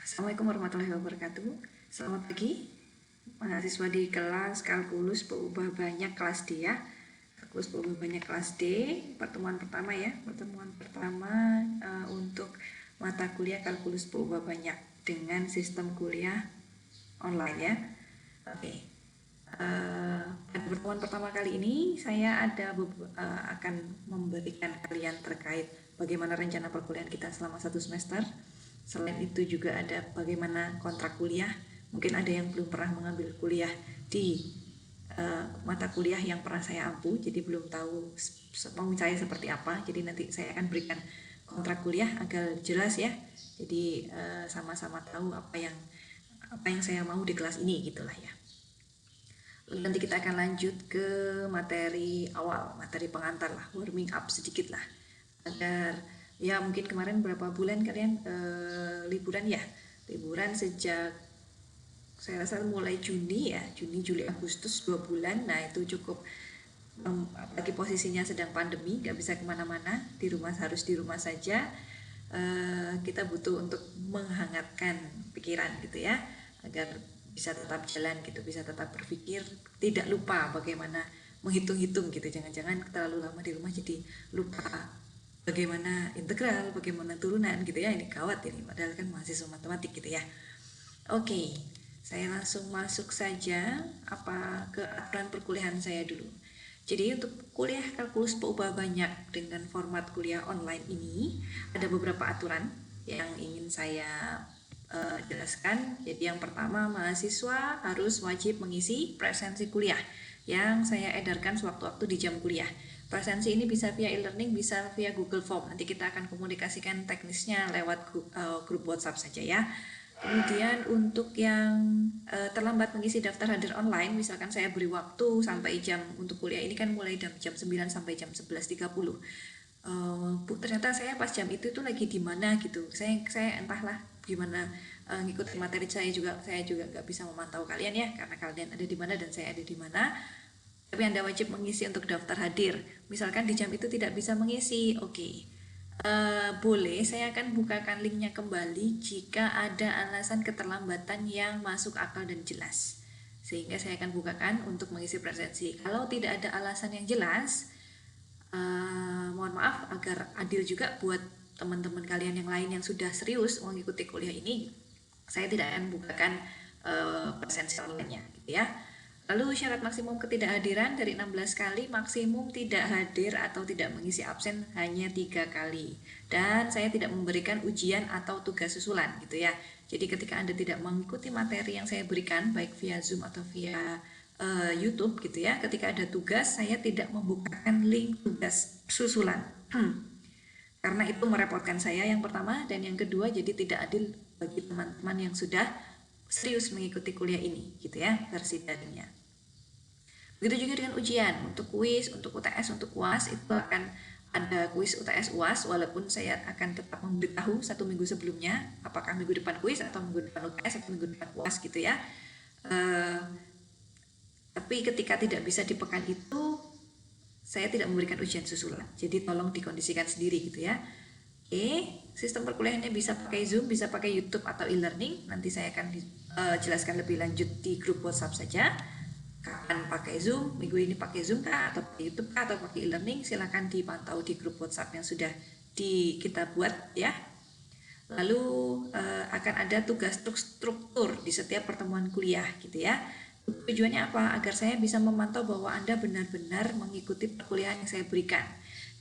Assalamualaikum warahmatullahi wabarakatuh. Selamat pagi, mahasiswa di kelas Kalkulus Berubah Banyak kelas D ya. Kalkulus Berubah Banyak kelas D, pertemuan pertama ya. Pertemuan pertama untuk mata kuliah Kalkulus Berubah Banyak dengan sistem kuliah online ya. Oke. Pada pertemuan pertama kali ini saya akan memberikan kalian terkait bagaimana rencana perkuliahan kita selama 1 semester. Selain itu juga ada bagaimana kontrak kuliah. Mungkin ada yang belum pernah mengambil kuliah di mata kuliah yang pernah saya ampu, jadi belum tahu mau saya seperti apa. Jadi nanti saya akan berikan kontrak kuliah agar jelas ya. Jadi sama-sama tahu apa yang saya mau di kelas ini gitulah ya. Lalu nanti kita akan lanjut ke materi awal, materi pengantar lah, warming up sedikit lah, agar ya mungkin kemarin berapa bulan kalian liburan ya, liburan sejak saya rasa mulai Juni ya, Juni, Juli, Agustus 2 bulan. Nah itu cukup, apalagi posisinya sedang pandemi, gak bisa kemana-mana, di rumah harus di rumah saja. Kita butuh untuk menghangatkan pikiran gitu ya, agar bisa tetap jalan gitu, bisa tetap berpikir, tidak lupa bagaimana menghitung-hitung gitu. Jangan-jangan terlalu lama di rumah jadi lupa bagaimana integral, bagaimana turunan gitu ya. Ini gawat ini, padahal kan mahasiswa matematik gitu ya. Oke, saya langsung masuk saja ke aturan perkuliahan saya dulu. Jadi untuk kuliah kalkulus berubah banyak dengan format kuliah online ini ada beberapa aturan yang ingin saya jelaskan. Jadi yang pertama, mahasiswa harus wajib mengisi presensi kuliah yang saya edarkan sewaktu-waktu di jam kuliah. Presensi ini bisa via e-learning, bisa via Google Form. Nanti kita akan komunikasikan teknisnya lewat grup WhatsApp saja ya. Kemudian untuk yang terlambat mengisi daftar hadir online, misalkan saya beri waktu sampai jam untuk kuliah ini kan mulai jam 9 sampai jam 11.30. Bu, ternyata saya pas jam itu lagi di mana gitu. Saya entahlah gimana ngikutin materi saya juga nggak bisa memantau kalian ya, karena kalian ada di mana dan saya ada di mana. Tapi Anda wajib mengisi untuk daftar hadir. Misalkan di jam itu tidak bisa mengisi, oke. Boleh, saya akan bukakan linknya kembali jika ada alasan keterlambatan yang masuk akal dan jelas. Sehingga saya akan bukakan untuk mengisi presensi. Kalau tidak ada alasan yang jelas, mohon maaf agar adil juga buat teman-teman kalian yang lain yang sudah serius mengikuti kuliah ini, saya tidak akan bukakan presensi online-nya gitu ya. Lalu syarat maksimum ketidakhadiran dari 16 kali, maksimum tidak hadir atau tidak mengisi absen hanya 3 kali. Dan saya tidak memberikan ujian atau tugas susulan gitu ya. Jadi ketika Anda tidak mengikuti materi yang saya berikan baik via Zoom atau via YouTube gitu ya, ketika ada tugas saya tidak membukakan link tugas susulan. Karena itu merepotkan saya yang pertama, dan yang kedua jadi tidak adil bagi teman-teman yang sudah serius mengikuti kuliah ini gitu ya, versi daringnya. Begitu juga dengan ujian, untuk kuis, untuk UTS, untuk UAS itu akan ada kuis UTS UAS, walaupun saya akan tetap memberitahu 1 minggu sebelumnya apakah minggu depan kuis atau minggu depan UTS atau minggu depan UAS gitu ya. Tapi ketika tidak bisa di pekan itu saya tidak memberikan ujian susulan, jadi tolong dikondisikan sendiri gitu ya. Sistem perkuliahannya bisa pakai Zoom, bisa pakai YouTube atau e-learning. Nanti saya akan jelaskan lebih lanjut di grup WhatsApp saja. Kapan pakai Zoom, minggu ini pakai Zoom kah, atau pakai YouTube kah, atau pakai e-learning, silakan dipantau di grup WhatsApp yang sudah kita buat ya. Lalu akan ada tugas struktur di setiap pertemuan kuliah gitu ya. Tujuannya apa? Agar saya bisa memantau bahwa Anda benar-benar mengikuti perkuliahan yang saya berikan.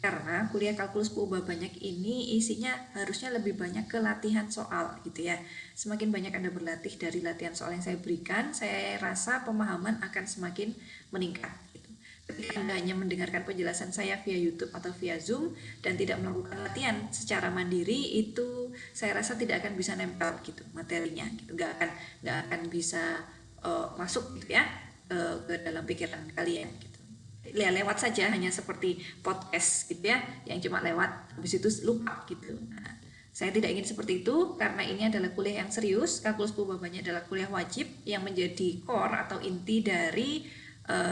Karena kuliah kalkulus berubah banyak ini isinya harusnya lebih banyak ke latihan soal gitu ya. Semakin banyak Anda berlatih dari latihan soal yang saya berikan, saya rasa pemahaman akan semakin meningkat gitu. Ketika Anda hanya mendengarkan penjelasan saya via YouTube atau via Zoom dan tidak melakukan latihan secara mandiri, itu saya rasa tidak akan bisa nempel gitu materinya gitu. Nggak akan bisa masuk gitu ya ke dalam pikiran kalian gitu. Ya, lewat saja, hanya seperti podcast gitu ya, yang cuma lewat habis itu lupa gitu. Nah, saya tidak ingin seperti itu, karena ini adalah kuliah yang serius. Kalkulus berubah banyak adalah kuliah wajib yang menjadi core atau inti dari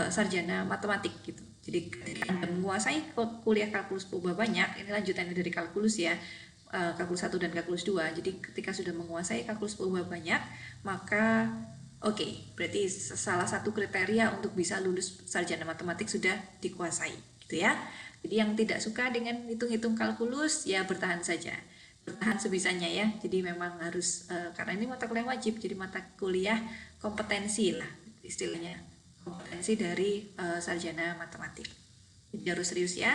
sarjana matematik gitu. Jadi ketika Anda menguasai kuliah kalkulus berubah banyak, ini lanjutannya dari kalkulus ya, kalkulus 1 dan kalkulus 2. Jadi ketika sudah menguasai kalkulus perubahan banyak, maka berarti salah satu kriteria untuk bisa lulus sarjana matematik sudah dikuasai, gitu ya. Jadi yang tidak suka dengan hitung-hitung kalkulus ya bertahan saja, bertahan sebisanya ya. Jadi memang harus karena ini mata kuliah wajib, jadi mata kuliah kompetensi lah istilahnya, kompetensi dari sarjana matematik. Jadi harus serius ya.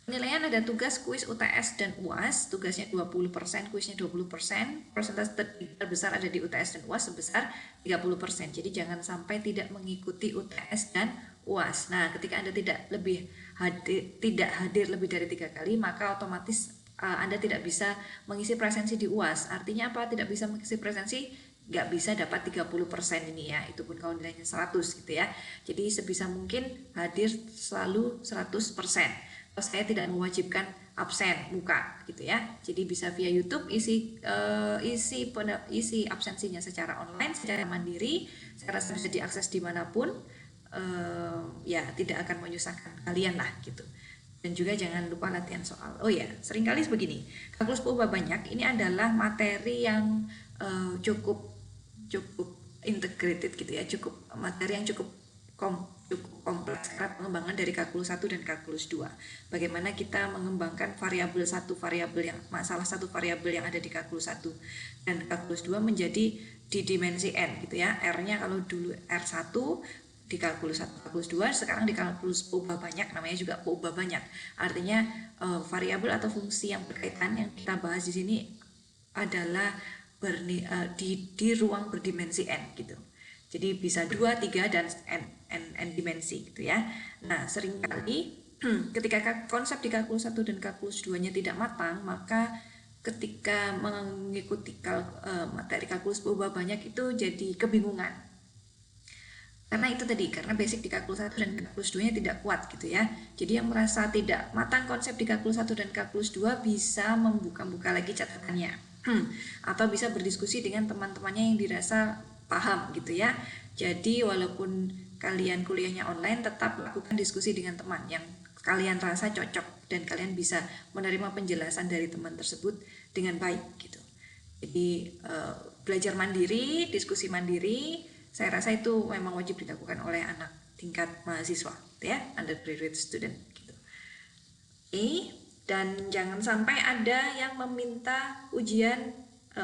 Penilaian ada tugas, kuis, UTS, dan UAS. Tugasnya 20%, kuisnya 20%. Persentase terbesar ada di UTS dan UAS sebesar 30%. Jadi jangan sampai tidak mengikuti UTS dan UAS. Nah, ketika Anda tidak hadir lebih dari 3 kali, maka otomatis Anda tidak bisa mengisi presensi di UAS. Artinya apa? Tidak bisa mengisi presensi, nggak bisa dapat 30% ini ya, itu pun kalau nilainya 100 gitu ya. Jadi sebisa mungkin hadir selalu 100%. Saya tidak mewajibkan absen muka gitu ya. Jadi bisa via YouTube isi absensinya secara online, secara mandiri. Saya rasa bisa diakses dimanapun. Ya tidak akan menyusahkan kalian lah gitu. Dan juga jangan lupa latihan soal. Oh ya, seringkali begini. Kalkulus perubahan banyak ini adalah materi yang cukup integrated gitu ya, cukup materi yang cukup kompleks karena pengembangan dari kalkulus 1 dan kalkulus 2. Bagaimana kita mengembangkan salah satu variabel yang ada di kalkulus 1 dan kalkulus 2 menjadi di dimensi n gitu ya. R-nya kalau dulu R1 di kalkulus 1, kalkulus 2, sekarang di kalkulus perubahan banyak, namanya juga perubahan banyak. Artinya variabel atau fungsi yang berkaitan yang kita bahas di sini adalah di ruang berdimensi n gitu. Jadi bisa 2, 3 dan n dimensi gitu ya. Nah, seringkali ketika konsep di kalkulus 1 dan kalkulus 2-nya tidak matang, maka ketika mengikuti materi kalkulus perubahan banyak itu jadi kebingungan. Karena itu tadi, karena basic di kalkulus 1 dan kalkulus 2-nya tidak kuat gitu ya. Jadi yang merasa tidak matang konsep di kalkulus 1 dan kalkulus 2 bisa membuka-buka lagi catatannya. Atau bisa berdiskusi dengan teman-temannya yang dirasa paham gitu ya. Jadi walaupun kalian kuliahnya online, tetap lakukan diskusi dengan teman yang kalian rasa cocok dan kalian bisa menerima penjelasan dari teman tersebut dengan baik gitu. Jadi belajar mandiri, diskusi mandiri, saya rasa itu memang wajib dilakukan oleh anak tingkat mahasiswa ya, undergraduate student gitu. Dan jangan sampai ada yang meminta ujian,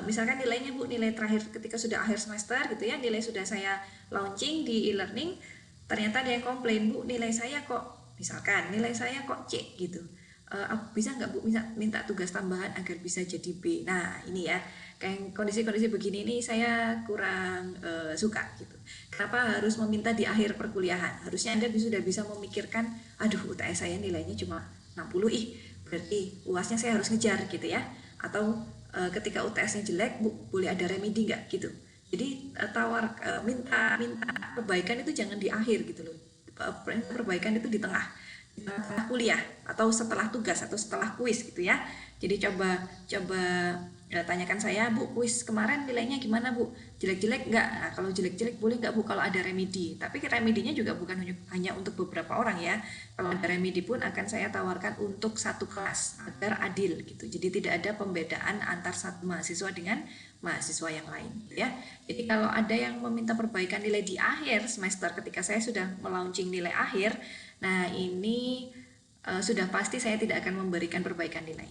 misalkan nilainya Bu, nilai terakhir ketika sudah akhir semester gitu ya, nilai sudah saya launching di e-learning, ternyata ada yang komplain, Bu nilai saya kok, misalkan nilai saya kok C gitu, bisa nggak Bu minta tugas tambahan agar bisa jadi B. Nah ini ya, kayak kondisi-kondisi begini ini saya kurang suka gitu. Kenapa harus meminta di akhir perkuliahan? Harusnya Anda sudah bisa memikirkan, aduh UTS saya nilainya cuma 60, berarti UASnya saya harus ngejar gitu ya. Atau ketika UTS-nya jelek, Bu, boleh ada remedi nggak gitu. Jadi minta perbaikan itu jangan di akhir gitu loh. Perbaikan itu di tengah kuliah atau setelah tugas atau setelah kuis gitu ya. Jadi coba tanyakan saya, Bu, kuis kemarin nilainya gimana Bu? Jelek-jelek nggak? Nah, kalau jelek-jelek boleh nggak Bu kalau ada remedi? Tapi remedinya juga bukan hanya untuk beberapa orang ya. Kalau ada remedi pun akan saya tawarkan untuk satu kelas agar adil gitu. Jadi tidak ada pembedaan antar satu mahasiswa dengan mahasiswa yang lain ya. Jadi kalau ada yang meminta perbaikan nilai di akhir semester ketika saya sudah melaunching nilai akhir, nah ini sudah pasti saya tidak akan memberikan perbaikan nilai.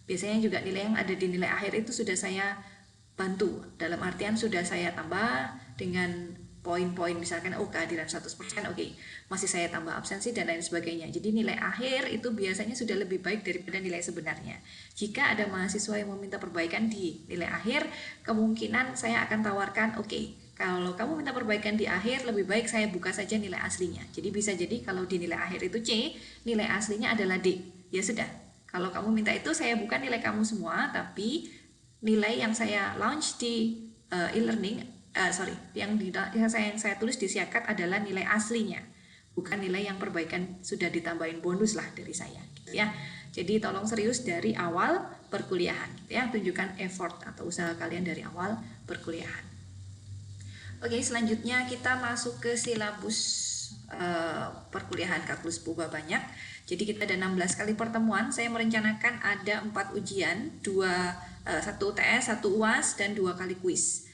Biasanya juga nilai yang ada di nilai akhir itu sudah saya bantu, dalam artian sudah saya tambah dengan poin-poin, misalkan kehadiran 100%, masih saya tambah absensi dan lain sebagainya. Jadi nilai akhir itu biasanya sudah lebih baik daripada nilai sebenarnya. Jika ada mahasiswa yang meminta perbaikan di nilai akhir, kemungkinan saya akan tawarkan, kalau kamu minta perbaikan di akhir, lebih baik saya buka saja nilai aslinya. Jadi bisa jadi kalau di nilai akhir itu C, nilai aslinya adalah D. Ya sudah, kalau kamu minta itu, saya buka nilai kamu semua, tapi nilai yang saya launch di e-learning, yang saya tulis di Siakat adalah nilai aslinya, bukan nilai yang perbaikan sudah ditambahin bonus lah dari saya, gitu ya. Jadi tolong serius dari awal perkuliahan, gitu ya. Tunjukkan effort atau usaha kalian dari awal perkuliahan. Selanjutnya kita masuk ke silabus perkuliahan kalkulus perubahan banyak. Jadi kita ada 16 kali pertemuan. Saya merencanakan ada 4 ujian, 1 UTS, 1 UAS, dan 2 kali kuis.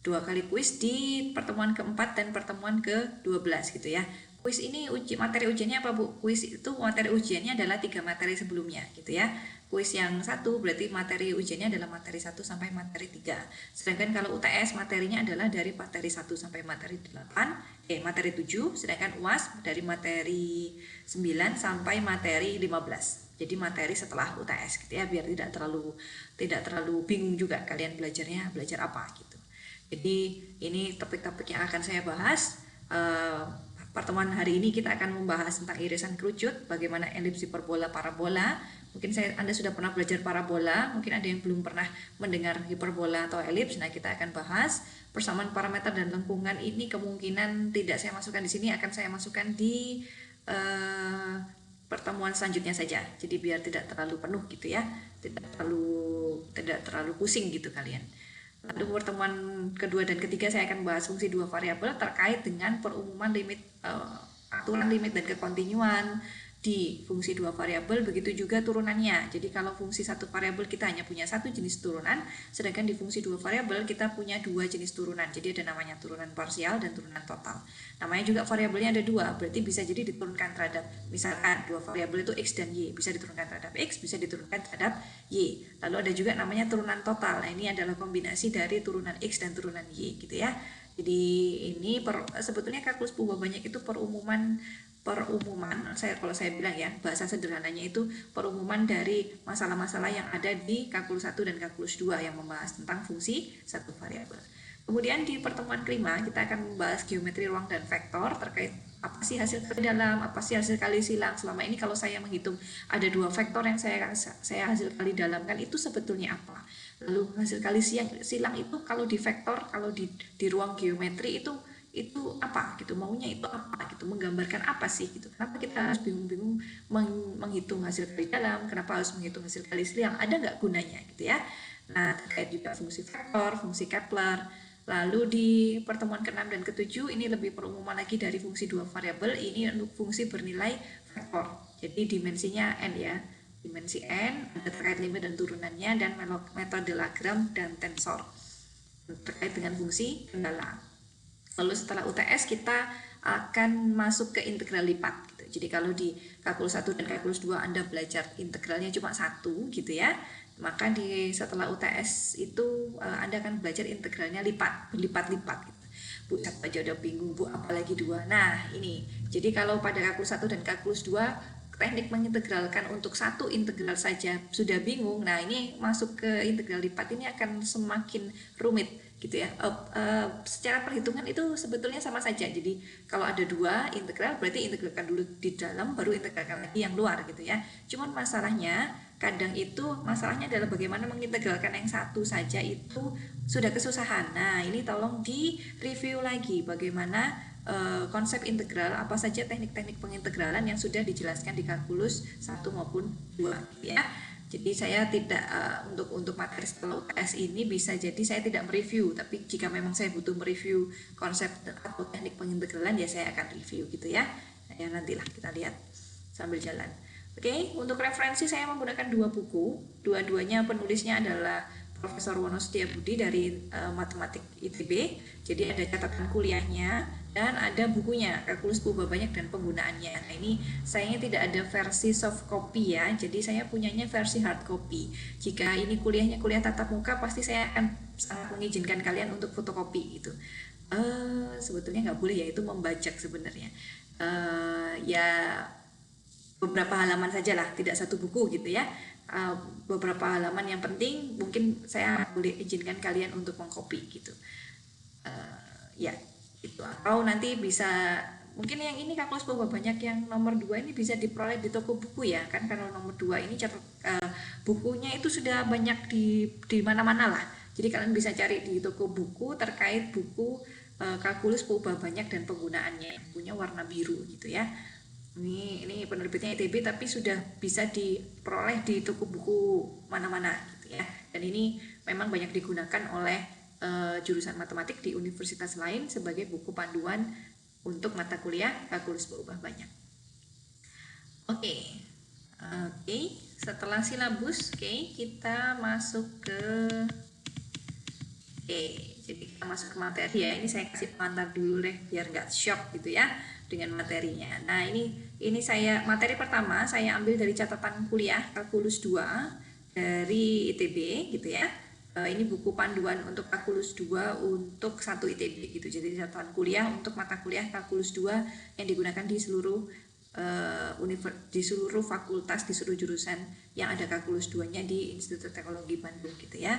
2 kali kuis di pertemuan keempat dan pertemuan ke-12 gitu ya. Kuis ini materi ujiannya apa Bu? Kuis itu materi ujiannya adalah 3 materi sebelumnya gitu ya. Kuis yang 1 berarti materi ujiannya adalah materi 1 sampai materi 3. Sedangkan kalau UTS materinya adalah dari materi 1 sampai materi 8, materi 7, sedangkan UAS dari materi 9 sampai materi 15. Jadi materi setelah UTS gitu ya, biar tidak terlalu bingung juga kalian belajar apa gitu. Jadi ini topik-topik yang akan saya bahas. Pertemuan hari ini kita akan membahas tentang irisan kerucut, bagaimana elips, hiperbola, parabola. Mungkin Anda sudah pernah belajar parabola, mungkin ada yang belum pernah mendengar hiperbola atau elips. Nah, kita akan bahas persamaan parameter dan lengkungan ini kemungkinan tidak saya masukkan di sini, akan saya masukkan di pertemuan selanjutnya saja. Jadi biar tidak terlalu penuh gitu ya, tidak terlalu pusing gitu kalian. Lalu pertemuan kedua dan ketiga saya akan bahas fungsi 2 variabel terkait dengan perumuman limit, aturan limit dan kekontinuan di fungsi 2 variabel, begitu juga turunannya. Jadi kalau fungsi 1 variabel kita hanya punya 1 jenis turunan, sedangkan di fungsi 2 variabel kita punya 2 jenis turunan. Jadi ada namanya turunan parsial dan turunan total. Namanya juga variabelnya ada 2, berarti bisa jadi diturunkan terhadap, misalkan 2 variabel itu X dan Y, bisa diturunkan terhadap X, bisa diturunkan terhadap Y. Lalu ada juga namanya turunan total. Nah, ini adalah kombinasi dari turunan X dan turunan Y gitu ya. Jadi ini sebetulnya kalkulus purba banyak itu perumuman, kalau saya bilang ya, bahasa sederhananya itu perumuman dari masalah-masalah yang ada di kalkulus 1 dan kalkulus 2 yang membahas tentang fungsi 1 variabel. Kemudian di pertemuan kelima kita akan membahas geometri ruang dan vektor terkait apa sih hasil kali dalam, apa sih hasil kali silang. Selama ini kalau saya menghitung ada 2 vektor yang saya hasil kali dalam, kan itu sebetulnya apa? Lalu hasil kali silang itu kalau di vektor, kalau di ruang geometri itu apa gitu, maunya itu apa gitu, menggambarkan apa sih gitu. Kenapa kita harus bingung-bingung menghitung hasil kali dalam, kenapa harus menghitung hasil kali silang, ada nggak gunanya gitu ya. Nah, terkait juga fungsi vektor, fungsi Kepler. Lalu di pertemuan ke-6 dan ke-7 ini lebih perumuman lagi dari fungsi 2 variabel, ini untuk fungsi bernilai vektor. Jadi dimensinya n ya, dimensi n, ada terkait limit dan turunannya, dan metode Lagrange dan tensor terkait dengan fungsi kendala. Lalu setelah UTS kita akan masuk ke integral lipat gitu. Jadi kalau di kalkulus 1 dan kalkulus 2 Anda belajar integralnya cuma 1 gitu ya, maka setelah UTS itu Anda akan belajar integralnya berlipat-lipat gitu. Bu, satu aja udah bingung, Bu, apalagi 2. Nah, ini. Jadi kalau pada kalkulus 1 dan kalkulus 2 teknik mengintegralkan untuk 1 integral saja sudah bingung. Nah, ini masuk ke integral lipat ini akan semakin rumit gitu ya. Secara perhitungan itu sebetulnya sama saja. Jadi kalau ada 2 integral berarti integralkan dulu di dalam baru integralkan lagi yang luar gitu ya. Cuman masalahnya masalahnya adalah bagaimana mengintegralkan yang 1 saja itu sudah kesusahan. Nah, ini tolong di review lagi bagaimana konsep integral, apa saja teknik-teknik pengintegralan yang sudah dijelaskan di kalkulus 1 maupun 2 ya. Jadi saya tidak untuk materi setelah UTS ini bisa jadi saya tidak mereview, tapi jika memang saya butuh mereview konsep atau teknik pengintegralan ya saya akan review gitu ya. Nah, ya nantilah kita lihat sambil jalan. Oke, untuk referensi saya menggunakan 2 buku, dua-duanya penulisnya adalah Profesor Wono Setiabudi dari Matematik ITB. Jadi ada catatan kuliahnya dan ada bukunya, kalkulus purba banyak dan penggunaannya. Nah, ini sayangnya tidak ada versi soft copy ya, jadi saya punyanya versi hard copy. Jika ini kuliahnya kuliah tatap muka, pasti saya akan sangat mengizinkan kalian untuk fotokopi gitu. Sebetulnya nggak boleh ya, itu membajak sebenarnya. Ya beberapa halaman saja lah, tidak satu buku gitu ya. Beberapa halaman yang penting mungkin saya boleh izinkan kalian untuk mengcopy gitu. Ya itu, atau nanti bisa mungkin yang ini kalkulus purba banyak yang nomor 2 ini bisa diperoleh di toko buku ya kan, kalau nomor 2 ini bukunya itu sudah banyak di mana-mana lah. Jadi kalian bisa cari di toko buku terkait buku kalkulus purba banyak dan penggunaannya, punya warna biru gitu ya. Ini penerbitnya ITB tapi sudah bisa diperoleh di toko buku mana-mana gitu ya. Dan ini memang banyak digunakan oleh jurusan matematik di universitas lain sebagai buku panduan untuk mata kuliah kalkulus berubah banyak. Oke. Oke, setelah silabus, kita masuk ke jadi kita masuk ke materi ya. Ini saya kasih pengantar dulu deh biar nggak shock gitu ya dengan materinya. Nah, ini saya materi pertama saya ambil dari catatan kuliah kalkulus 2 dari ITB gitu ya. Ini buku panduan untuk kalkulus 2 untuk satu ITB gitu. Jadi catatan kuliah untuk mata kuliah kalkulus 2 yang digunakan di seluruh di seluruh fakultas, di seluruh jurusan yang ada kalkulus 2-nya di Institut Teknologi Bandung gitu ya.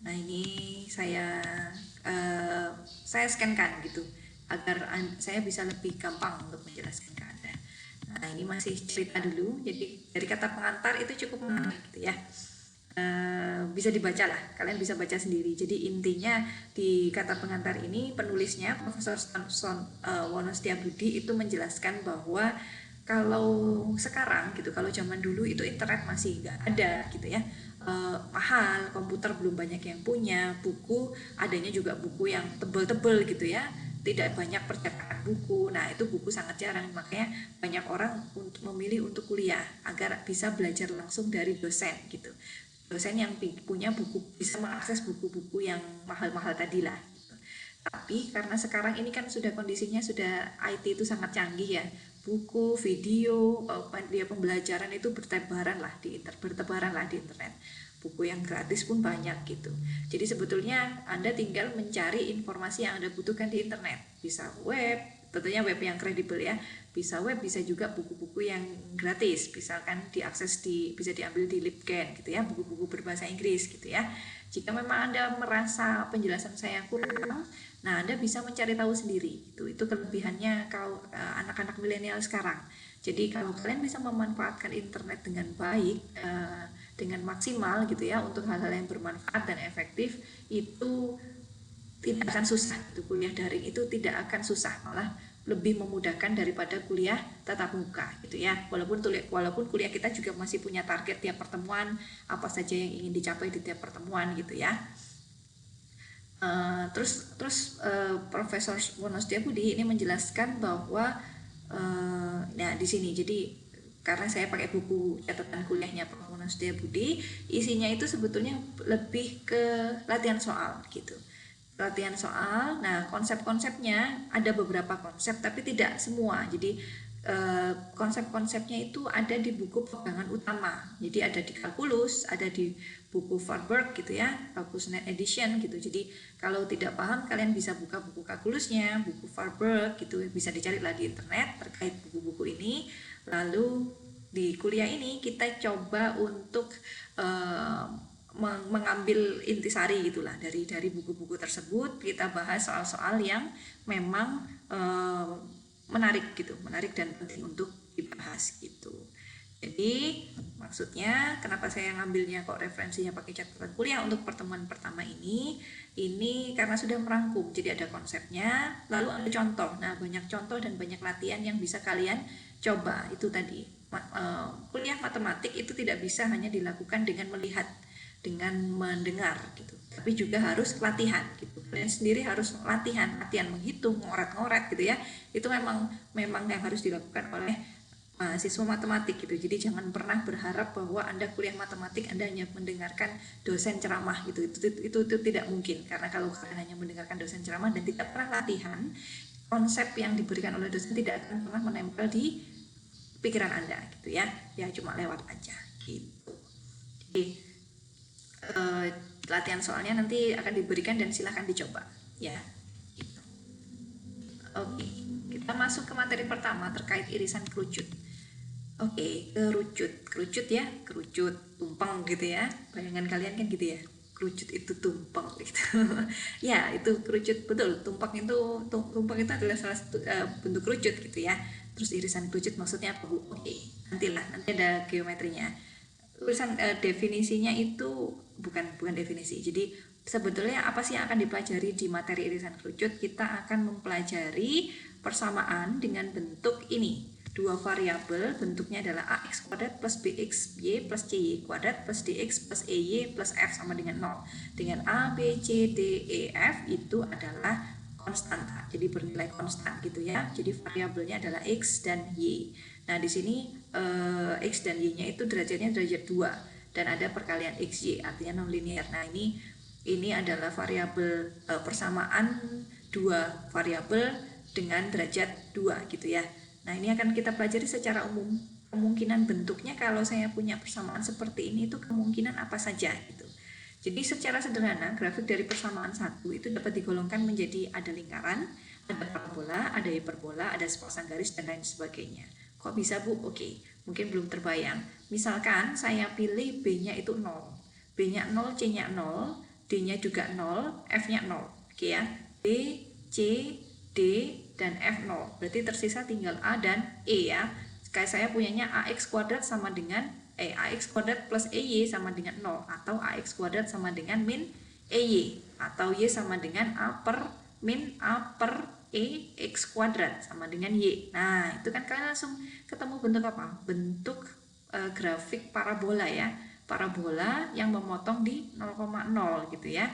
Nah, ini saya scankan gitu agar saya bisa lebih gampang untuk menjelaskan ke Anda. Nah, ini masih cerita dulu. Jadi dari kata pengantar itu cukup menarik gitu ya. Bisa dibaca lah, kalian bisa baca sendiri. Jadi intinya di kata pengantar ini penulisnya Profesor Wono Setiabudi itu menjelaskan bahwa kalau sekarang gitu, kalau zaman dulu itu internet masih nggak ada gitu ya, mahal, komputer belum banyak yang punya, buku adanya juga buku yang tebel-tebel gitu ya, tidak banyak percetakan buku. Nah, itu buku sangat jarang, makanya banyak orang memilih untuk kuliah agar bisa belajar langsung dari dosen gitu, dosen yang punya buku, bisa mengakses buku-buku yang mahal-mahal tadi lah gitu. Tapi karena sekarang ini kan sudah kondisinya sudah IT itu sangat canggih ya, buku, video, media pembelajaran itu bertebaran lah di internet. Buku yang gratis pun banyak gitu. Jadi sebetulnya Anda tinggal mencari informasi yang Anda butuhkan di internet. Bisa web, tentunya web yang kredibel ya. Bisa web, bisa juga buku-buku yang gratis. Misalkan bisa diambil di Libgen gitu ya, buku-buku berbahasa Inggris gitu ya. Jika memang Anda merasa penjelasan saya kurang, nah, Anda bisa mencari tahu sendiri. Itu kelebihannya kalau anak-anak milenial sekarang. Jadi kalau kalian bisa memanfaatkan internet dengan baik, dengan maksimal gitu ya untuk hal-hal yang bermanfaat dan efektif, itu tidak akan susah. Itu kuliah daring itu tidak akan susah, malah lebih memudahkan daripada kuliah tatap muka gitu ya. Walaupun kuliah kita juga masih punya target tiap pertemuan, apa saja yang ingin dicapai di tiap pertemuan gitu ya. Terus Profesor Wono Setiabudi ini menjelaskan bahwa nah di sini jadi karena saya pakai buku catatan kuliahnya Prof. Wono Setiabudi, isinya itu sebetulnya lebih ke latihan soal gitu. Latihan soal. Nah, konsep-konsepnya ada beberapa konsep tapi tidak semua. Jadi konsep-konsepnya itu ada di buku pegangan utama. Jadi ada di kalkulus, ada di buku Farberg gitu ya, Kalkulus Net Edition gitu. Jadi kalau tidak paham kalian bisa buka buku kalkulusnya, buku Farberg gitu, bisa dicari lah di internet terkait buku-buku ini. Lalu di kuliah ini kita coba untuk mengambil intisari gitulah dari buku-buku tersebut. Kita bahas soal-soal yang memang menarik gitu, menarik dan penting untuk dibahas gitu. Jadi maksudnya kenapa saya ngambilnya kok referensinya pakai catatan kuliah untuk pertemuan pertama ini karena sudah merangkum. Jadi ada konsepnya, lalu ada contoh. Nah, banyak contoh dan banyak latihan yang bisa kalian coba. Itu tadi kuliah matematik itu tidak bisa hanya dilakukan dengan melihat, dengan mendengar gitu, tapi juga harus latihan gitu. Kalian sendiri harus latihan menghitung, ngoret-ngoret gitu ya. Itu memang yang harus dilakukan oleh mahasiswa matematik gitu. Jadi jangan pernah berharap bahwa Anda kuliah matematik Anda hanya mendengarkan dosen ceramah gitu. Itu tidak mungkin, karena kalau kalian hanya mendengarkan dosen ceramah dan tidak pernah latihan, konsep yang diberikan oleh dosen tidak akan pernah menempel di pikiran Anda gitu ya. Ya cuma lewat aja gitu. Jadi latihan soalnya nanti akan diberikan dan silahkan dicoba ya gitu. Oke, kita masuk ke materi pertama terkait irisan kerucut. Oke, kerucut ya, kerucut tumpeng gitu ya, bayangan kalian kan gitu ya, kerucut itu tumpeng gitu. Ya, itu kerucut, betul. Tumpeng itu adalah salah satu bentuk kerucut gitu ya. Terus irisan kerucut maksudnya apa, Bu? Oke, nanti ada geometrinya. Urusan definisinya itu bukan definisi. Jadi sebetulnya apa sih yang akan dipelajari di materi irisan kerucut? Kita akan mempelajari persamaan dengan bentuk ini. Dua variabel bentuknya adalah ax kuadrat plus bx y plus cy kuadrat plus dx plus ey plus f sama dengan 0. Dengan a, b, c, d, e, f itu adalah konstanta, jadi bernilai konstan gitu ya. Jadi variabelnya adalah X dan Y. Nah di sini X dan Y-nya itu derajatnya derajat 2 dan ada perkalian XY, artinya nonlinear. Nah ini adalah variabel persamaan dua variabel dengan derajat 2 gitu ya. Nah ini akan kita pelajari secara umum. Kemungkinan bentuknya kalau saya punya persamaan seperti ini itu kemungkinan apa saja gitu. Jadi secara sederhana grafik dari persamaan satu itu dapat digolongkan menjadi ada lingkaran, ada parabola, ada hiperbola, ada sepasang garis dan lain sebagainya. Kok bisa Bu? Oke, mungkin belum terbayang. Misalkan saya pilih B-nya itu 0, B-nya 0, C-nya 0, D-nya juga 0, F-nya 0. Oke ya, B, C, D, dan F 0. Berarti tersisa tinggal A dan E ya. Kayak saya punyanya AX kuadrat sama dengan AX kuadrat plus EY sama dengan 0, atau AX kuadrat sama dengan min EY, atau Y sama dengan A per min A per E X kuadrat sama dengan Y. Nah itu kan kalian langsung ketemu bentuk apa? Bentuk grafik parabola ya, parabola yang memotong di 0,0 gitu ya,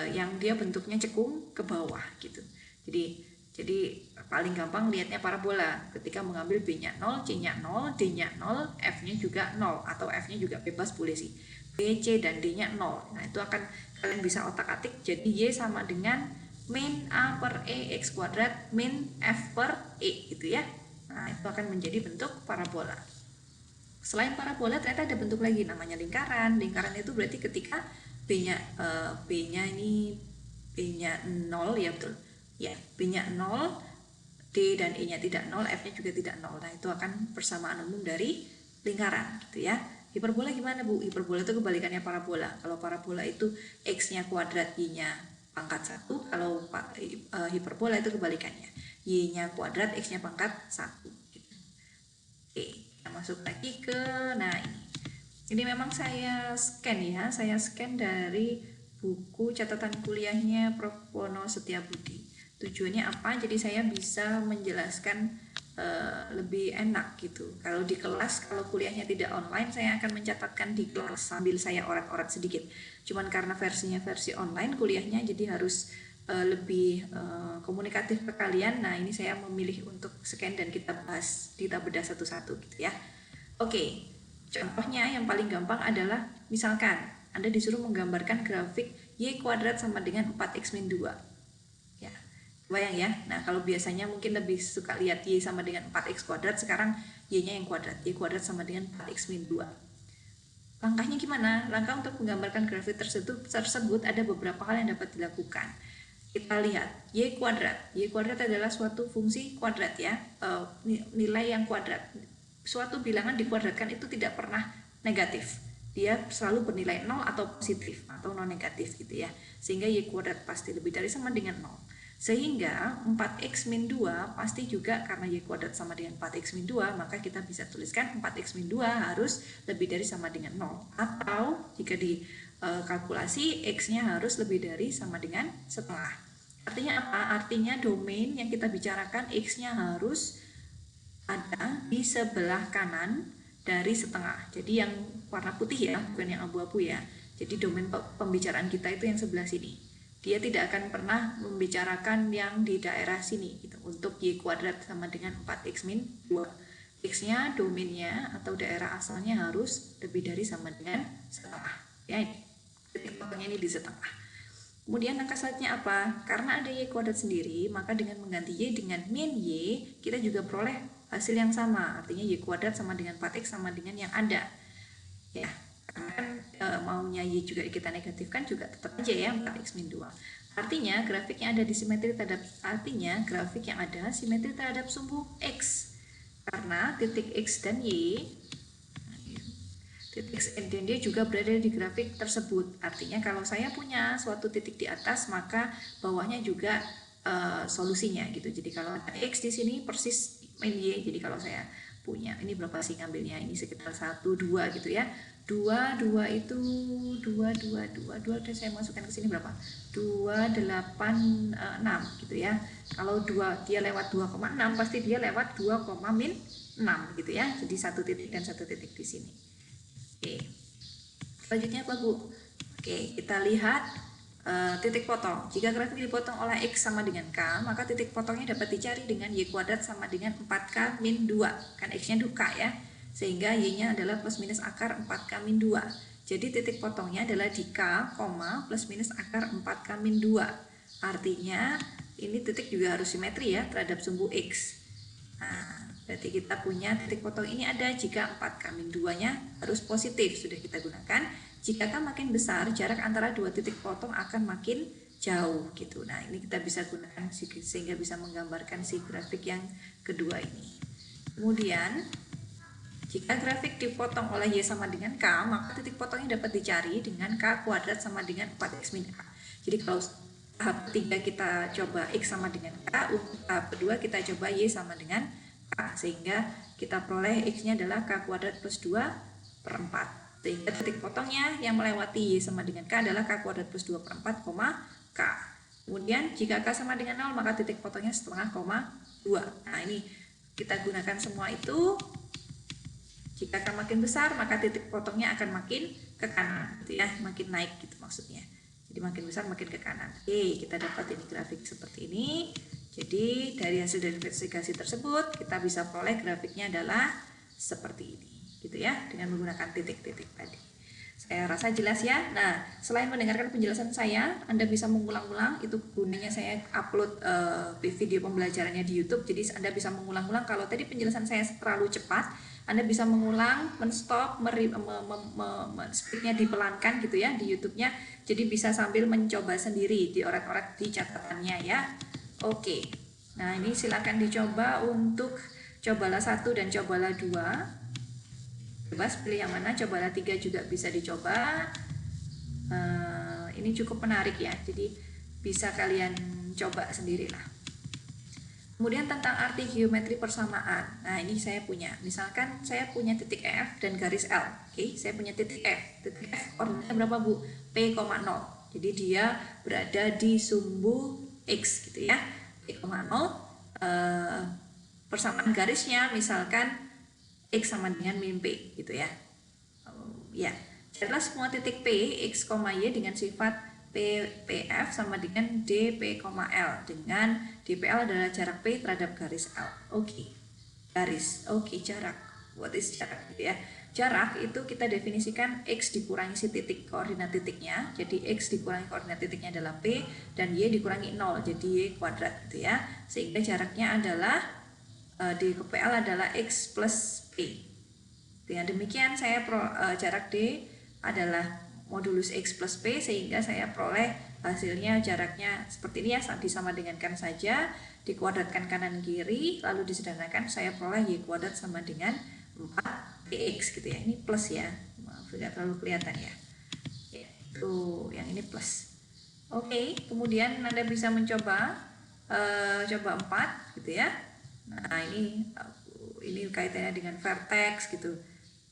yang dia bentuknya cekung ke bawah gitu. Jadi paling gampang lihatnya parabola ketika mengambil B-nya 0, C-nya 0, D-nya 0, F-nya juga 0, atau F-nya juga bebas boleh sih. B, C, dan D-nya 0. Nah itu akan kalian bisa otak-atik, jadi Y sama dengan min A per E X kuadrat min F per E gitu ya. Nah itu akan menjadi bentuk parabola. Selain parabola ternyata ada bentuk lagi namanya lingkaran. Lingkaran itu berarti ketika B-nya ini B-nya 0 ya, betul. Ya, B-nya 0, D dan E-nya tidak 0, F-nya juga tidak 0. Nah, itu akan persamaan umum dari lingkaran gitu ya. Hiperbola gimana Bu? Hiperbola itu kebalikannya parabola. Kalau parabola itu X-nya kuadrat, Y-nya pangkat 1. Kalau hiperbola itu kebalikannya. Y-nya kuadrat, X-nya pangkat 1 gitu. Oke, kita masuk lagi ke ini memang saya scan ya. Saya scan dari buku catatan kuliahnya Prof. Wono Setiabudi. Tujuannya apa? Jadi saya bisa menjelaskan lebih enak gitu. Kalau di kelas, kalau kuliahnya tidak online, saya akan mencatatkan di kelas sambil saya oret-oret sedikit. Cuman karena versinya versi online kuliahnya, jadi harus lebih komunikatif ke kalian. Nah ini saya memilih untuk scan dan kita bahas, kita bedah satu-satu gitu ya. Oke, contohnya yang paling gampang adalah misalkan Anda disuruh menggambarkan grafik Y kuadrat sama dengan 4X min 2. Bayang ya. Nah kalau biasanya mungkin lebih suka lihat Y sama dengan 4X kuadrat, sekarang Y-nya yang kuadrat. Y kuadrat sama dengan 4X min 2. Langkahnya gimana? Langkah untuk menggambarkan grafik tersebut ada beberapa hal yang dapat dilakukan. Kita lihat Y kuadrat. Y kuadrat adalah suatu fungsi kuadrat ya, nilai yang kuadrat. Suatu bilangan dikuadratkan itu tidak pernah negatif. Dia selalu bernilai 0 atau positif atau non negatif gitu ya. Sehingga Y kuadrat pasti lebih dari sama dengan 0. Sehingga 4X min 2 pasti juga karena Y kuadrat sama dengan 4X min 2, maka kita bisa tuliskan 4X min 2 harus lebih dari sama dengan 0. Atau jika dikalkulasi X-nya harus lebih dari sama dengan setengah. Artinya apa? Artinya domain yang kita bicarakan X-nya harus ada di sebelah kanan dari setengah. Jadi yang warna putih ya, bukan yang abu-abu ya. Jadi domain pembicaraan kita itu yang sebelah sini. Dia tidak akan pernah membicarakan yang di daerah sini gitu. Untuk Y kuadrat sama dengan 4X min 2. X-nya, domainnya atau daerah asalnya harus lebih dari sama dengan setengah. Ya, titik potongnya ini di setengah. Kemudian langkah selanjutnya apa? Karena ada Y kuadrat sendiri, maka dengan mengganti Y dengan min Y, kita juga peroleh hasil yang sama. Artinya Y kuadrat sama dengan 4X sama dengan yang ada. Ya, karena kan maunya Y juga kita negatifkan juga tetap aja ya 4X min 2. Artinya grafik yang ada di simetri terhadap simetri terhadap sumbu X. Karena titik X dan Y, titik X dan Y juga berada di grafik tersebut. Artinya kalau saya punya suatu titik di atas, maka bawahnya juga solusinya gitu. Jadi kalau ada X di sini persis min Y. Jadi kalau saya punya ini berapa sih ngambilnya, ini sekitar 1, 2 gitu ya. 2 itu 2 dan saya masukkan ke sini berapa? 2, 8, 6 gitu ya. Kalau 2 dia lewat 2,6 pasti dia lewat 2, min 6 gitu ya. Jadi satu titik dan satu titik di sini. Oke. Selanjutnya apa Bu? Oke, kita lihat titik potong. Jika grafik dipotong oleh X sama dengan K, maka titik potongnya dapat dicari dengan Y kuadrat sama dengan 4K min 2. Kan X-nya K ya. Sehingga Y-nya adalah plus minus akar 4K min 2. Jadi titik potongnya adalah di K, plus minus akar 4K min 2. Artinya ini titik juga harus simetri ya terhadap sumbu X. Nah, berarti kita punya titik potong ini ada jika 4K min 2-nya harus positif. Sudah kita gunakan. Jika K makin besar, jarak antara dua titik potong akan makin jauh gitu. Nah, ini kita bisa gunakan sehingga bisa menggambarkan si grafik yang kedua ini. Kemudian, jika grafik dipotong oleh Y sama dengan K, maka titik potongnya dapat dicari dengan K kuadrat sama dengan 4X min K. Jadi kalau tahap ketiga kita coba X sama dengan K, untuk tahap kedua kita coba Y sama dengan K. Sehingga kita peroleh X-nya adalah K kuadrat plus 2/4. Sehingga titik potongnya yang melewati Y sama dengan K adalah K kuadrat plus 2/4, K. Kemudian jika K sama dengan 0, maka titik potongnya setengah, 2. Nah, ini kita gunakan semua itu. Jika K makin besar, maka titik potongnya akan makin ke kanan, gitu ya, makin naik gitu maksudnya. Jadi makin besar makin ke kanan. Oke, kita dapat ini grafik seperti ini. Jadi dari hasil investigasi tersebut, kita bisa peroleh grafiknya adalah seperti ini. Gitu ya, dengan menggunakan titik-titik tadi. Saya rasa jelas ya. Nah, selain mendengarkan penjelasan saya, Anda bisa mengulang-ulang. Itu gunanya saya upload video pembelajarannya di YouTube. Jadi Anda bisa mengulang-ulang. Kalau tadi penjelasan saya terlalu cepat, Anda bisa mengulang, menstop, speednya dipelankan gitu ya di YouTube-nya. Jadi bisa sambil mencoba sendiri, dioret-oret di catatannya ya. Oke. Nah, ini silakan dicoba untuk cobalah 1 dan cobalah 2. Bebas pilih yang mana, cobalah 3 juga bisa dicoba. Ini cukup menarik ya, jadi bisa kalian coba sendirilah. Kemudian tentang arti geometri persamaan. Nah, ini saya punya, misalkan saya punya titik F dan garis L. Oke, saya punya titik F. Titik F koordinatnya berapa Bu? P,0. Jadi dia berada di sumbu X gitu ya. P,0. Persamaan garisnya misalkan X sama dengan min P gitu ya. Ya, carilah semua titik P, X, Y dengan sifat PF sama dengan DP, L, dengan DPL adalah jarak P terhadap garis L. Oke. Garis. Oke, jarak. What is jarak gitu ya. Jarak itu kita definisikan X dikurangi si titik koordinat titiknya. Jadi X dikurangi koordinat titiknya adalah P dan Y dikurangi 0, jadi Y kuadrat gitu ya. Sehingga jaraknya adalah di PL adalah X plus P. Dengan demikian saya jarak D adalah modulus X plus P, sehingga saya peroleh hasilnya jaraknya seperti ini ya, disama dengankan saja, dikuadratkan kanan kiri, lalu disederhanakan saya peroleh Y kuadrat sama dengan 4PX gitu ya. Ini plus ya, maaf tidak terlalu kelihatan ya. Tuh, yang ini plus. Oke, kemudian Anda bisa mencoba coba 4 gitu ya. Nah, ini kaitannya dengan vertex gitu.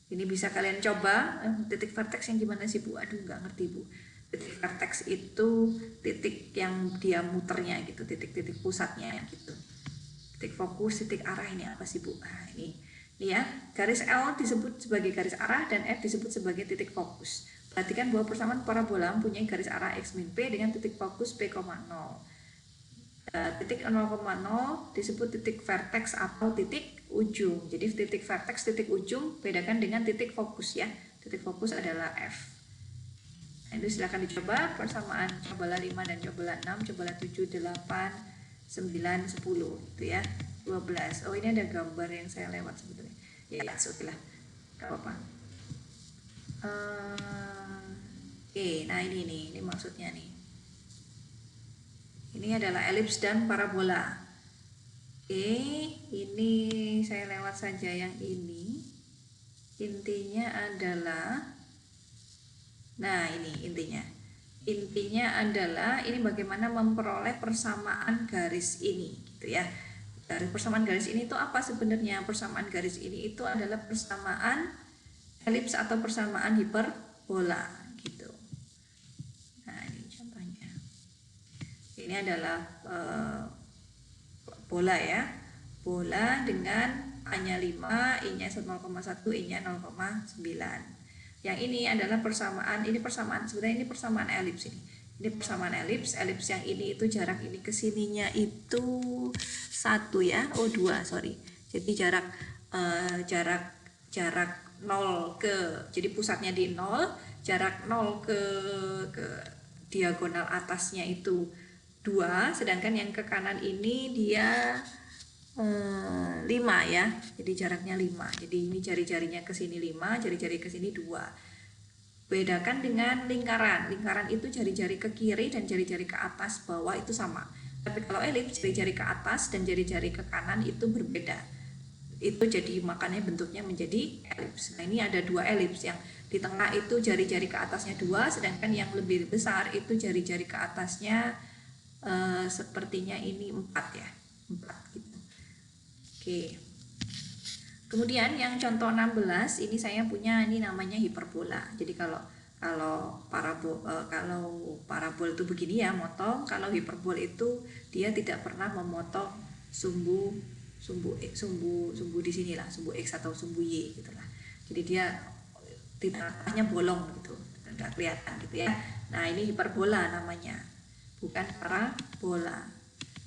Ini bisa kalian coba. Titik vertex yang gimana sih Bu? Aduh, nggak ngerti Bu. Titik vertex itu titik yang dia muternya gitu, titik-titik pusatnya gitu. Titik fokus, titik arah ini apa sih Bu? Nah, ini ya, garis L disebut sebagai garis arah dan F disebut sebagai titik fokus. Perhatikan bahwa persamaan parabola mempunyai garis arah X min P dengan titik fokus P,0. Titik 0,0 disebut titik vertex atau titik ujung. Jadi titik vertex, titik ujung bedakan dengan titik fokus ya. Titik fokus adalah F. Nah, itu silakan dicoba persamaan. Cobalah 5 dan cobalah 6, cobalah 7, 8, 9, 10 gitu ya. 12. Oh, ini ada gambar yang saya lewat sebetulnya. Ya, oke lah. Enggak apa-apa. Oke, nah ini maksudnya nih. Ini adalah elips dan parabola. Oke, ini saya lewat saja yang ini. Intinya adalah, nah ini intinya. Intinya adalah ini bagaimana memperoleh persamaan garis ini, gitu ya. Dari persamaan garis ini itu apa sebenarnya? Persamaan garis ini itu adalah persamaan elips atau persamaan hiperbola. Ini adalah bola ya, bola dengan A-nya 5, I-nya 0,1, I-nya 0,9. Yang ini adalah persamaan, ini persamaan, sebenarnya ini persamaan elips ini. Ini persamaan elips. Elips yang ini itu jarak ini ke sininya itu 1 ya. Oh 2, sorry. Jadi jarak 0 ke, jadi pusatnya di 0, jarak 0 ke diagonal atasnya itu 2, sedangkan yang ke kanan ini dia 5 ya. Jadi jaraknya 5. Jadi ini jari-jarinya ke sini 5, jari-jari ke sini 2. Bedakan dengan lingkaran. Lingkaran itu jari-jari ke kiri dan jari-jari ke atas bawah itu sama. Tapi kalau elips, jari-jari ke atas dan jari-jari ke kanan itu berbeda. Itu jadi makanya bentuknya menjadi elips. Nah, ini ada 2 elips, yang di tengah itu jari-jari ke atasnya 2, sedangkan yang lebih besar itu jari-jari ke atasnya sepertinya ini 4 ya. 4 gitu. Oke. Kemudian yang contoh 16 ini saya punya, ini namanya hiperbola. Jadi kalau parabol itu begini ya, motong. Kalau hiperbol itu dia tidak pernah memotong sumbu di sini lah, sumbu X atau sumbu Y gitulah. Jadi dia tengahnya bolong gitu, nggak kelihatan gitu ya. Nah, ini hiperbola namanya, bukan parabola.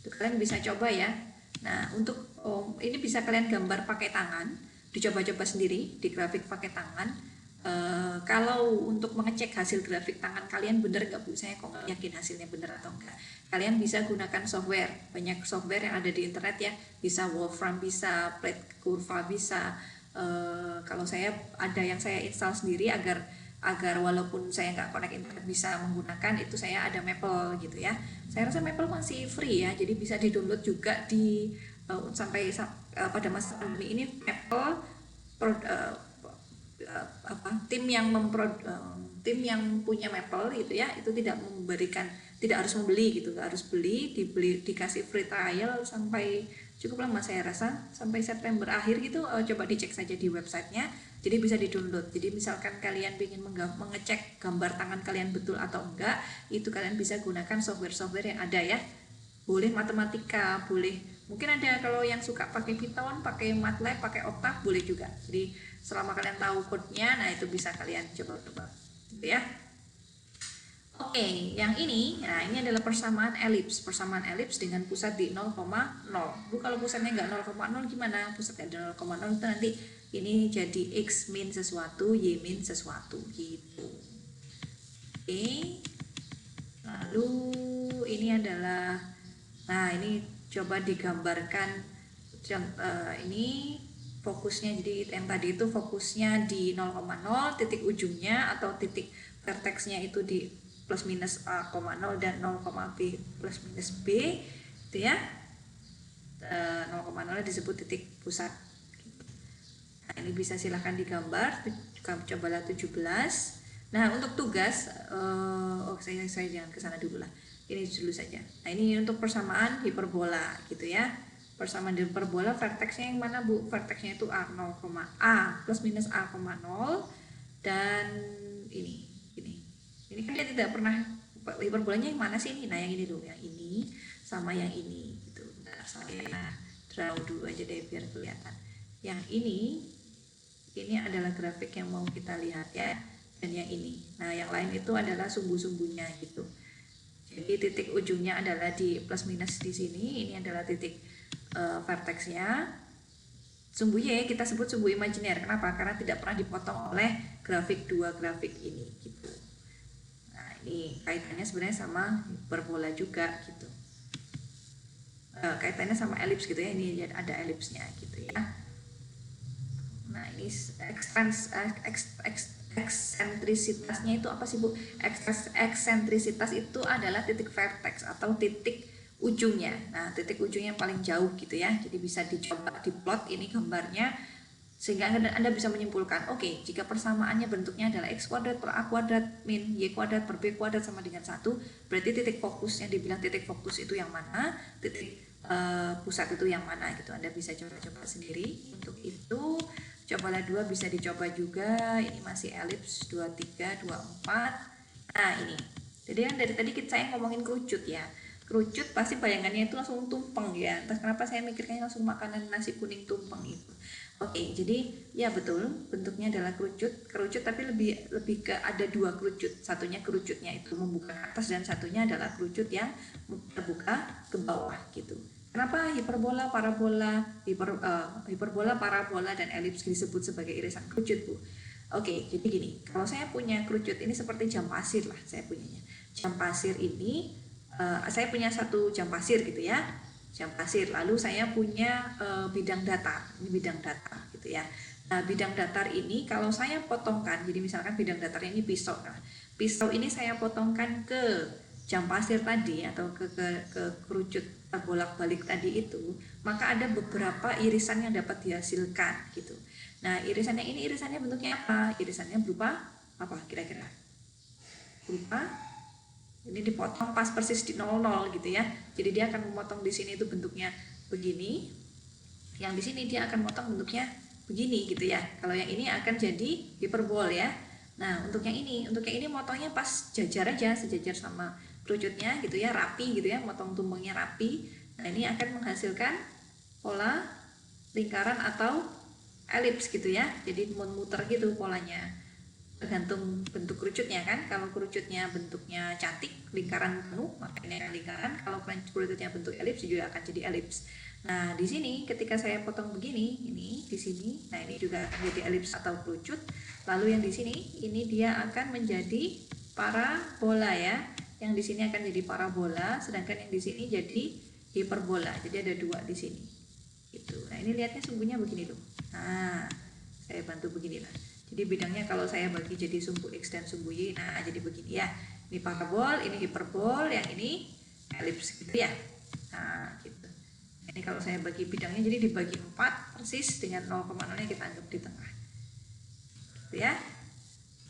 Itu kalian bisa coba ya. Nah, untuk ini bisa kalian gambar pakai tangan, dicoba-coba sendiri di grafik pakai tangan. Kalau untuk mengecek hasil grafik tangan kalian bener nggak Bu, saya kok nggak yakin hasilnya bener atau enggak. Kalian bisa gunakan software, banyak software yang ada di internet ya, bisa Wolfram, bisa Plate Kurva, bisa kalau saya ada yang saya install sendiri agar walaupun saya nggak connect internet bisa menggunakan itu, saya ada Maple gitu ya. Saya rasa Maple masih free ya, jadi bisa di-download juga di sampai pada masa pandemi ini. Maple tim yang punya Maple gitu ya, itu tidak harus membeli gitu, nggak harus dikasih free trial sampai cukup lama, saya rasa sampai September akhir gitu. Coba dicek saja di websitenya, jadi bisa di-download. Jadi misalkan kalian ingin mengecek gambar tangan kalian betul atau enggak, itu kalian bisa gunakan software yang ada ya. Boleh matematika, boleh mungkin ada kalau yang suka pakai Python, pakai MATLAB, pakai Octave boleh juga. Jadi selama kalian tahu code-nya, nah itu bisa kalian coba-coba gitu ya. Oke, yang ini, nah ini adalah persamaan elips. Persamaan elips dengan pusat di 0,0. Bu, kalau pusatnya nggak 0,0 gimana? Pusatnya di 0,0 itu nanti ini jadi X min sesuatu, Y min sesuatu gitu. Oke. Lalu ini adalah, nah ini coba digambarkan ini fokusnya. Jadi yang tadi itu fokusnya di 0,0, titik ujungnya atau titik vertexnya itu di plus minus A, 0 dan 0,B plus minus B itu ya. 0,0 disebut titik pusat. Nah, ini bisa silahkan digambar, cobalah 17. Nah, untuk tugas saya jangan ke sana dulu lah. Ini dulu saja. Nah, ini untuk persamaan hiperbola gitu ya. Persamaan hiperbola, vertexnya yang mana Bu? Vertexnya itu A, 0, A plus minus A, 0, dan ini kan dia tidak pernah, hiperbolanya yang mana sih ini? Nah, yang ini dulu, yang ini sama yang ini gitu. Nah, saya draw dulu aja deh biar kelihatan. Yang ini adalah grafik yang mau kita lihat ya, dan yang ini. Nah, yang lain itu adalah sumbu-sumbunya gitu. Jadi titik ujungnya adalah di plus minus di sini. Ini adalah titik vertexnya. Sumbu Y kita sebut sumbu imajiner. Kenapa? Karena tidak pernah dipotong oleh grafik dua grafik ini gitu. Nah, ini kaitannya sebenarnya sama hiperbola juga gitu. Kaitannya sama elips gitu ya. Ini ada elipsnya gitu ya. Nah, ini eksentrisitasnya itu apa sih Bu? Eksentrisitas itu adalah titik vertex atau titik ujungnya. Nah, titik ujungnya yang paling jauh gitu ya. Jadi bisa dicoba diplot ini gambarnya sehingga Anda bisa menyimpulkan, oke, jika persamaannya bentuknya adalah X kuadrat per A kuadrat min Y kuadrat per B kuadrat sama dengan 1, berarti titik fokus yang dibilang titik fokus itu yang mana, titik pusat itu yang mana gitu. Anda bisa coba-coba sendiri. Untuk itu cobalah 2, bisa dicoba juga. Ini masih elips 23, 24. Nah, ini. Jadi kan dari tadi saya ngomongin kerucut ya. Kerucut pasti bayangannya itu langsung tumpeng ya. Entah kenapa saya mikirnya langsung makanan nasi kuning tumpeng itu. Oke, jadi ya betul, bentuknya adalah kerucut tapi lebih ke ada dua kerucut. Satunya kerucutnya itu membuka ke atas dan satunya adalah kerucut yang terbuka ke bawah gitu. Kenapa hiperbola, parabola, hiperbola, parabola dan elips disebut sebagai irisan kerucut, Bu? Oke, jadi gini, kalau saya punya kerucut ini seperti jam pasir lah, saya punyanya. Jam pasir ini, saya punya satu jam pasir gitu ya, jam pasir. Lalu saya punya bidang datar, ini bidang datar gitu ya. Nah, bidang datar ini kalau saya potongkan, jadi misalkan bidang datarnya ini pisau. Nah, pisau ini saya potongkan ke jam pasir tadi atau ke kerucut bolak-balik tadi itu, maka ada beberapa irisan yang dapat dihasilkan gitu. Nah, irisannya ini irisannya bentuknya apa? Irisannya berupa apa kira-kira? Berupa ini dipotong pas persis di 00 gitu ya. Jadi dia akan memotong di sini itu bentuknya begini. Yang di sini dia akan memotong bentuknya begini gitu ya. Kalau yang ini akan jadi hiperbol ya. Nah, untuk yang ini motongnya pas jajar aja, sejajar sama kerucutnya gitu ya, rapi gitu ya, motong tumpengnya rapi. Nah, ini akan menghasilkan pola lingkaran atau elips gitu ya. Jadi memutar gitu polanya. Tergantung bentuk kerucutnya kan. Kalau kerucutnya bentuknya cantik, lingkaran penuh, maka ini akan lingkaran. Kalau kerucutnya bentuk elips juga akan jadi elips. Nah, di sini ketika saya potong begini, ini di sini, nah ini juga akan jadi elips atau kerucut. Lalu yang di sini, ini dia akan menjadi parabola ya. Yang di sini akan jadi parabola, sedangkan yang di sini jadi hiperbola. Jadi ada dua di sini. Gitu. Nah, ini lihatnya sumbunya begini tuh. Nah, saya bantu begini lah. Jadi bidangnya kalau saya bagi jadi sumbu X dan sumbu Y, nah jadi begini ya. Ini parabol, ini hiperbol, yang ini elips gitu ya. Nah, gitu. Ini kalau saya bagi bidangnya jadi dibagi 4 persis dengan 0,0-nya kita anggap di tengah. Gitu ya.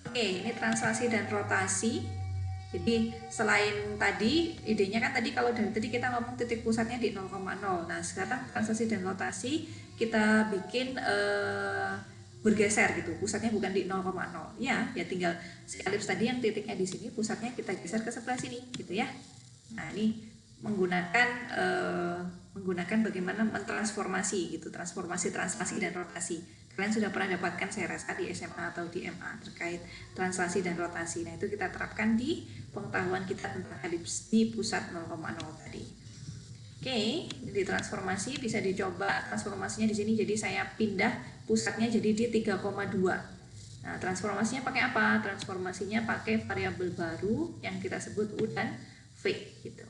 Oke, ini translasi dan rotasi. Jadi selain tadi idenya kan tadi kalau dari tadi kita ngomong titik pusatnya di 0,0. Nah, sekarang translasi dan rotasi kita bikin bergeser gitu, pusatnya bukan di 0,0 ya tinggal si elips tadi yang titiknya di sini, pusatnya kita geser ke sebelah sini gitu ya. Nah, ini menggunakan bagaimana mentransformasi gitu, transformasi, translasi dan rotasi. Kalian sudah pernah dapatkan saya rasa di SMA atau di MA terkait translasi dan rotasi. Nah, itu kita terapkan di pengetahuan kita tentang elips di pusat 0,0 tadi. Oke, di transformasi bisa dicoba transformasinya di sini. Jadi saya pindah pusatnya jadi di 3,2. Nah, transformasinya pakai apa? Transformasinya pakai variabel baru yang kita sebut U dan V gitu.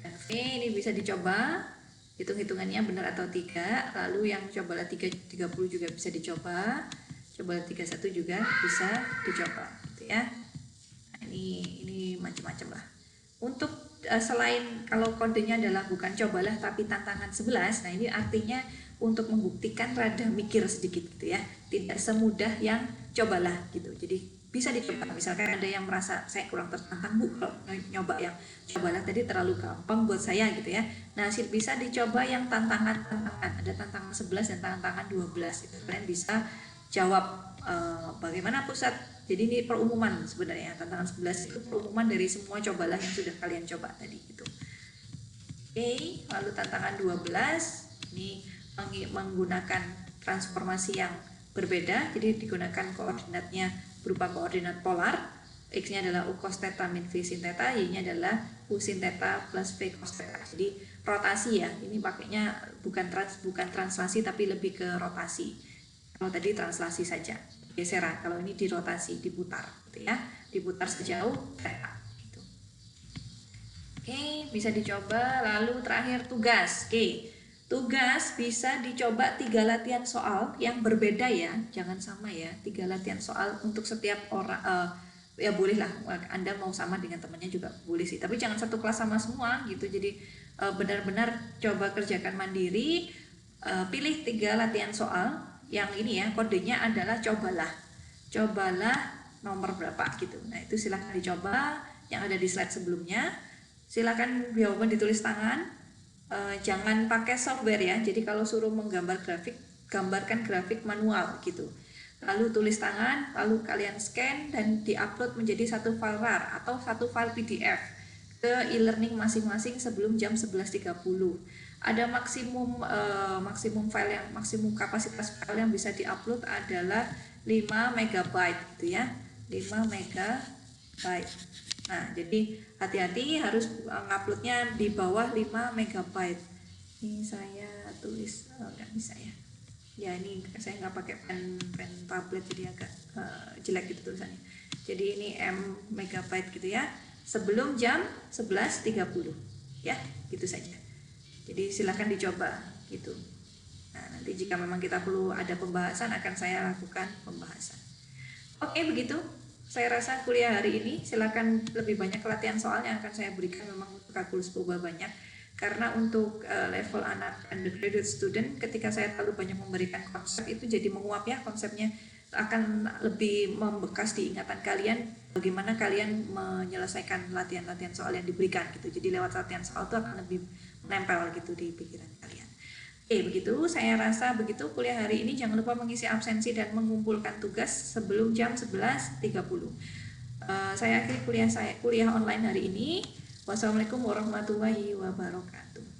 Dan V ini bisa dicoba, hitung-hitungannya benar atau tidak. Lalu yang cobalah 30 juga bisa dicoba. Cobalah 31 juga bisa dicoba gitu ya. Nah, ini macam-macam lah. Untuk selain kalau kodenya adalah bukan cobalah tapi tantangan 11, nah ini artinya untuk membuktikan rada mikir sedikit gitu ya, tidak semudah yang cobalah gitu. Jadi bisa dicoba, misalkan ada yang merasa saya kurang tertantang Bu kalau nyoba yang cobalah tadi terlalu gampang buat saya gitu ya. Nah, bisa dicoba yang tantangan, ada tantangan 11 dan tantangan 12 itu. Kalian bisa jawab bagaimana pusat. Jadi ini perumuman sebenarnya, tantangan 11 itu perumuman dari semua cobalah yang sudah kalian coba tadi gitu. Oke, lalu tantangan 12 ini menggunakan transformasi yang berbeda. Jadi digunakan koordinatnya berupa koordinat polar. X-nya adalah U cos theta min V sin theta, Y-nya adalah U sin theta plus V cos theta. Jadi rotasi ya, ini pakainya bukan translasi tapi lebih ke rotasi. Kalau tadi translasi saja, geseran. Kalau ini dirotasi, diputar gitu ya, diputar sejauh theta gitu. Oke, bisa dicoba. Lalu terakhir tugas. Oke, tugas bisa dicoba 3 latihan soal yang berbeda ya, jangan sama ya. 3 latihan soal untuk setiap orang, ya boleh lah Anda mau sama dengan temannya juga boleh sih, tapi jangan satu kelas sama semua gitu. Jadi benar-benar coba kerjakan mandiri, pilih 3 latihan soal. Yang ini ya, kodenya adalah cobalah nomor berapa gitu. Nah, itu silahkan dicoba yang ada di slide sebelumnya. Silahkan jawaban ditulis tangan, jangan pakai software ya. Jadi kalau suruh menggambar grafik, gambarkan grafik manual gitu. Lalu tulis tangan, lalu kalian scan dan diupload menjadi satu file RAR atau satu file PDF ke e-learning masing-masing sebelum jam 11.30. ada maksimum file yang maksimum kapasitas file yang bisa diupload adalah 5 MB gitu ya, 5 MB. Nah, jadi hati-hati harus nguploadnya di bawah 5 MB. Ini saya tulis nggak bisa ya. Ya ini saya nggak pakai pen tablet jadi agak jelek gitu tulisannya. Jadi ini megabyte gitu ya. Sebelum jam 11.30 ya, gitu saja. Jadi silahkan dicoba gitu. Nah, nanti jika memang kita perlu ada pembahasan akan saya lakukan pembahasan. Oke, begitu. Saya rasa kuliah hari ini silakan lebih banyak latihan soal yang akan saya berikan memang untuk kalkulus berubah banyak. Karena untuk level anak undergraduate student, ketika saya terlalu banyak memberikan konsep itu jadi menguap ya konsepnya, akan lebih membekas di ingatan kalian bagaimana kalian menyelesaikan latihan-latihan soal yang diberikan gitu. Jadi lewat latihan soal itu akan lebih menempel gitu di pikiran kalian. Begitu, saya rasa begitu kuliah hari ini. Jangan lupa mengisi absensi dan mengumpulkan tugas sebelum jam 11.30. Saya akhiri kuliah online hari ini. Wassalamualaikum warahmatullahi wabarakatuh.